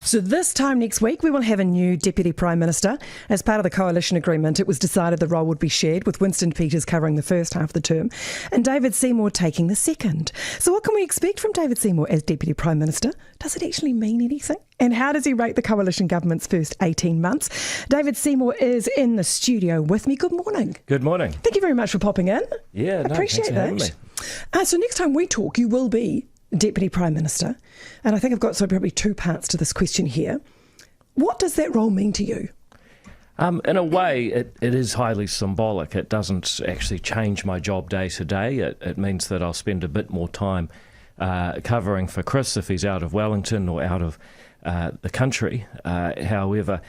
So this time next week, we will have a new Deputy Prime Minister. As part of the coalition agreement, it was decided the role would be shared, with Winston Peters covering the first half of the term and David Seymour taking the second. So what can we expect from David Seymour as Deputy Prime Minister? Does it actually mean anything? And how does he rate the coalition government's first 18 months? David Seymour is in the studio with me. Good morning. Good morning. Thank you very much for popping in. Yeah, appreciate thanks for that. So next time we talk, you will be Deputy Prime Minister. And I think I've got probably two parts to this question here. What does that role mean to you? In a way, it is highly symbolic. It doesn't actually change my job day to day. It means that I'll spend a bit more time covering for Chris if he's out of Wellington or out of the country. However,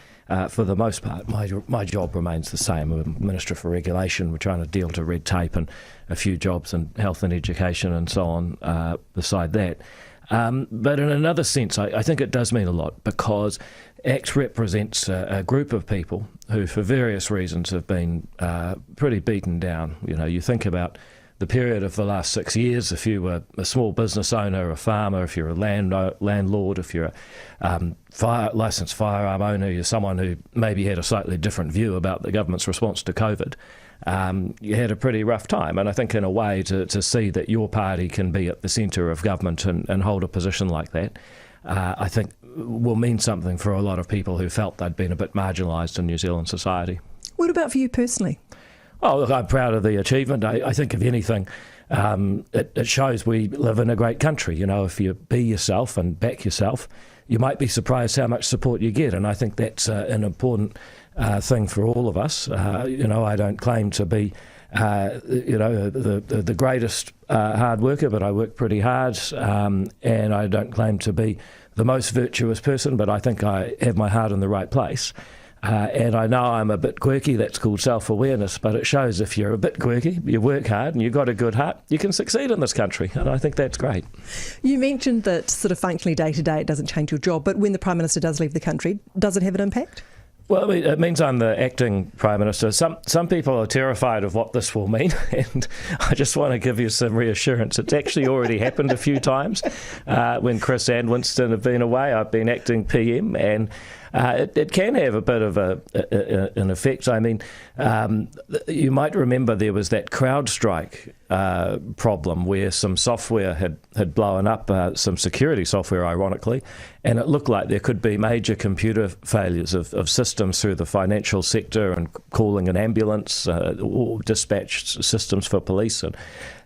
for the most part, my job remains the same. I'm Minister for Regulation. We're trying to deal to red tape and a few jobs in health and education and so on beside that. But in another sense, I think it does mean a lot, because ACT represents a group of people who, for various reasons, have been pretty beaten down. You know, you think about the period of the last 6 years. If you were a small business owner, a farmer, if you're a landlord, if you're a licensed firearm owner, you're someone who maybe had a slightly different view about the government's response to COVID, you had a pretty rough time. And I think in a way to see that your party can be at the centre of government and hold a position like that, I think will mean something for a lot of people who felt they'd been a bit marginalised in New Zealand society. What about for you personally? Oh, look, I'm proud of the achievement. I think, if anything, it shows we live in a great country. You know, if you be yourself and back yourself, you might be surprised how much support you get. And I think that's an important thing for all of us. You know, I don't claim to be, the greatest hard worker, but I work pretty hard. And I don't claim to be the most virtuous person, but I think I have my heart in the right place. And I know I'm a bit quirky. That's called self-awareness, but it shows if you're a bit quirky, you work hard and you've got a good heart, you can succeed in this country, and I think that's great. You mentioned that sort of functionally day to day it doesn't change your job, but when the Prime Minister does leave the country, does it have an impact? Well, it means I'm the acting Prime Minister. Some people are terrified of what this will mean, and I just want to give you some reassurance. It's actually already happened a few times. When Chris and Winston have been away, I've been acting PM, and it can have a bit of an effect. I mean, you might remember there was that CrowdStrike problem where some software had blown up, some security software, ironically, and it looked like there could be major computer failures of systems through the financial sector and calling an ambulance or dispatch systems for police. And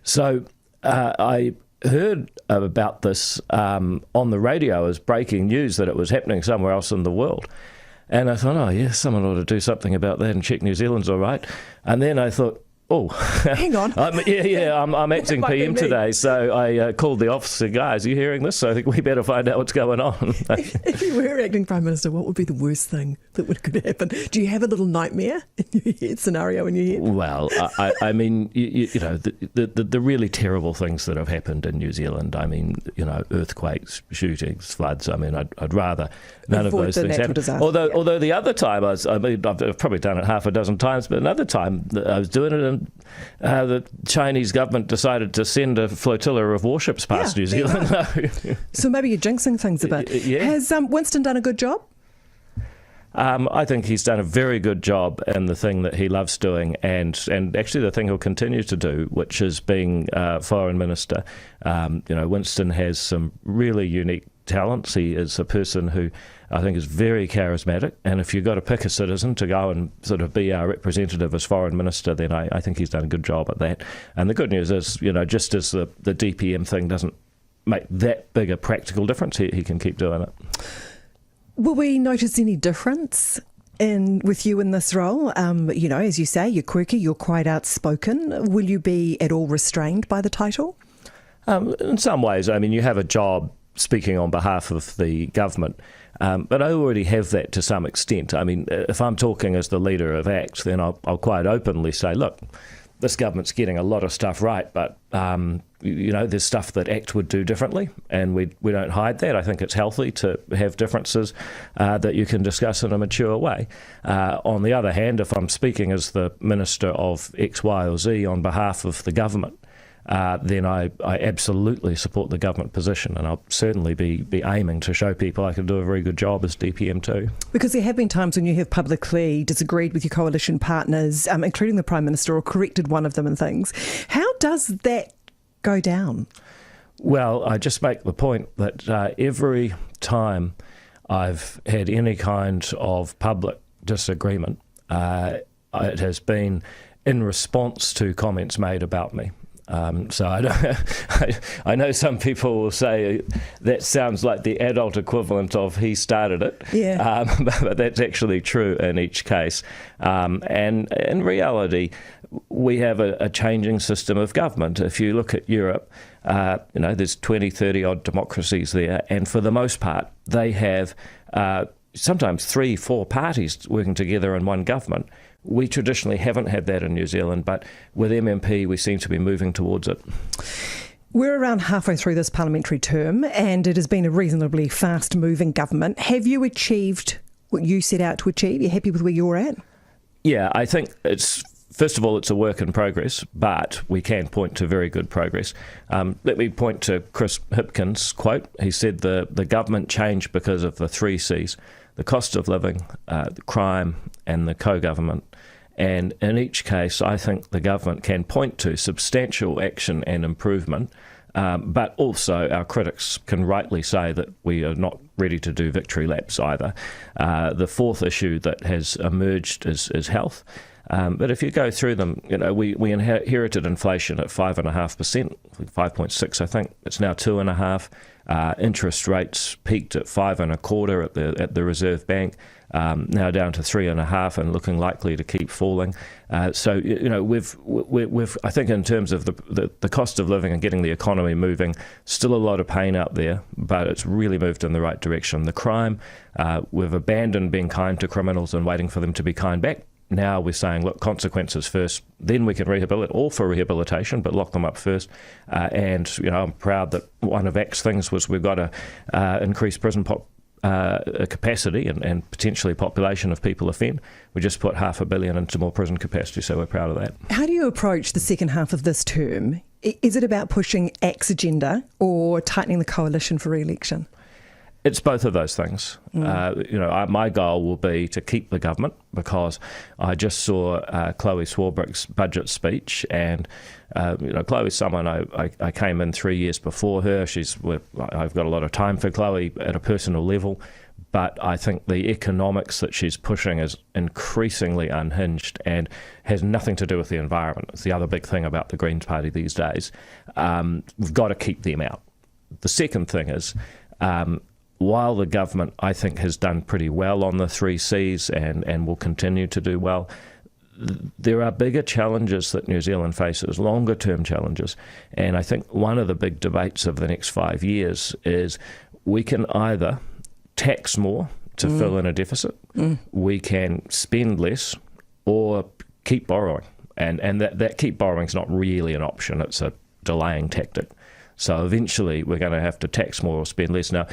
so I heard about this on the radio as breaking news that it was happening somewhere else in the world. And I thought, oh, yeah, someone ought to do something about that and check New Zealand's all right. And then I thought, oh, hang on. I'm acting PM today, so I called the office and, guys, are you hearing this? So I think we better find out what's going on. If you were acting Prime Minister, what would be the worst thing that could happen? Do you have a little nightmare in your head, scenario in your head? Well, I mean, you know, the really terrible things that have happened in New Zealand. I mean, you know, earthquakes, shootings, floods. I mean, I'd rather none of those things happen. Although the other time I've probably done it half a dozen times, but another time I was doing it in the Chinese government decided to send a flotilla of warships past New Zealand. So maybe you're jinxing things a bit. Yeah. Has Winston done a good job? I think he's done a very good job in the thing that he loves doing, and actually the thing he'll continue to do, which is being Foreign Minister. You know, Winston has some really unique talents. He is a person who I think is very charismatic, and if you've got to pick a citizen to go and sort of be our representative as Foreign Minister, then I think he's done a good job at that. And the good news is, you know, just as the DPM thing doesn't make that big a practical difference, he can keep doing it. Will we notice any difference with you in this role? You know, as you say, you're quirky, you're quite outspoken. Will you be at all restrained by the title? In some ways. I mean, you have a job speaking on behalf of the government, but I already have that to some extent. I mean, if I'm talking as the leader of ACT, then I'll quite openly say, look, this government's getting a lot of stuff right, but you know, there's stuff that ACT would do differently, and we don't hide that. I think it's healthy to have differences that you can discuss in a mature way. On the other hand, if I'm speaking as the Minister of X, Y or Z on behalf of the government, then I absolutely support the government position, and I'll certainly be aiming to show people I can do a very good job as DPM too. Because there have been times when you have publicly disagreed with your coalition partners, including the Prime Minister, or corrected one of them and things. How does that go down? Well, I just make the point that every time I've had any kind of public disagreement, it has been in response to comments made about me. So I know some people will say that sounds like the adult equivalent of he started it, but that's actually true in each case. And in reality, we have a changing system of government. If you look at Europe, there's 20, 30 odd democracies there, and for the most part, they have sometimes 3, 4 parties working together in one government. We traditionally haven't had that in New Zealand, but with MMP, we seem to be moving towards it. We're around halfway through this parliamentary term, and it has been a reasonably fast-moving government. Have you achieved what you set out to achieve? Are you happy with where you're at? Yeah, I think first of all, it's a work in progress, but we can point to very good progress. Let me point to Chris Hipkins' quote. He said the government changed because of the 3 Cs: the cost of living, the crime, and the co-government. And in each case, I think the government can point to substantial action and improvement, but also our critics can rightly say that we are not ready to do victory laps either. The 4th issue that has emerged is health. But if you go through them, we inherited inflation at 5.5%, 5.6, I think. It's now 2.5%. Interest rates peaked at 5.25 at the Reserve Bank, now down to 3.5 and looking likely to keep falling. So we've I think in terms of the cost of living and getting the economy moving, still a lot of pain out there, but it's really moved in the right direction. The crime, we've abandoned being kind to criminals and waiting for them to be kind back. Now we're saying, look, consequences first, then we can rehabilitate, all for rehabilitation, but lock them up first. And I'm proud that one of ACT's things was we've got to increase prison capacity and potentially population of people offend. We just put $500 million into more prison capacity, so we're proud of that. How do you approach the second half of this term? Is it about pushing ACT's agenda or tightening the coalition for re-election? It's both of those things. My goal will be to keep the government, because I just saw Chloe Swarbrick's budget speech, and Chloe's someone I came in 3 years before her. I've got a lot of time for Chloe at a personal level, but I think the economics that she's pushing is increasingly unhinged and has nothing to do with the environment. It's the other big thing about the Greens Party these days. We've got to keep them out. The second thing is, while the government, I think, has done pretty well on the 3 Cs and will continue to do well, there are bigger challenges that New Zealand faces, longer-term challenges. And I think one of the big debates of the next 5 years is we can either tax more to fill in a deficit, we can spend less, or keep borrowing. And that keep borrowing is not really an option, it's a delaying tactic. So eventually we're going to have to tax more or spend less. Now,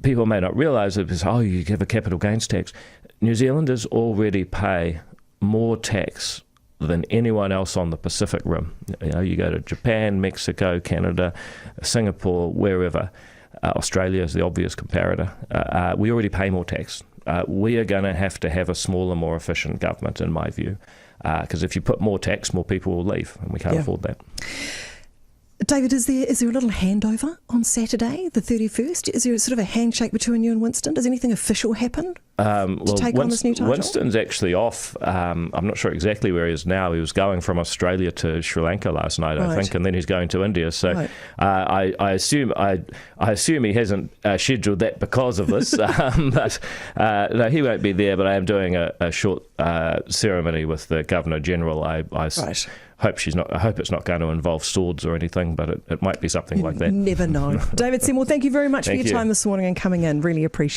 people may not realise it because, you give a capital gains tax. New Zealanders already pay more tax than anyone else on the Pacific Rim. You go to Japan, Mexico, Canada, Singapore, wherever. Australia is the obvious comparator. We already pay more tax. We are going to have a smaller, more efficient government, in my view, because if you put more tax, more people will leave, and we can't afford that. David, is there a little handover on Saturday, the 31st? Is there sort of a handshake between you and Winston? Does anything official happen to take on this new title? Winston's actually off. I'm not sure exactly where he is now. He was going from Australia to Sri Lanka last night, I think, and then he's going to India. So I assume he hasn't scheduled that because of this. But no, he won't be there. But I am doing a short ceremony with the Governor General. I hope it's not going to involve swords or anything, but it might be something like that. Never know. David Seymour, thank you very much for your time this morning and coming in. Really appreciate it.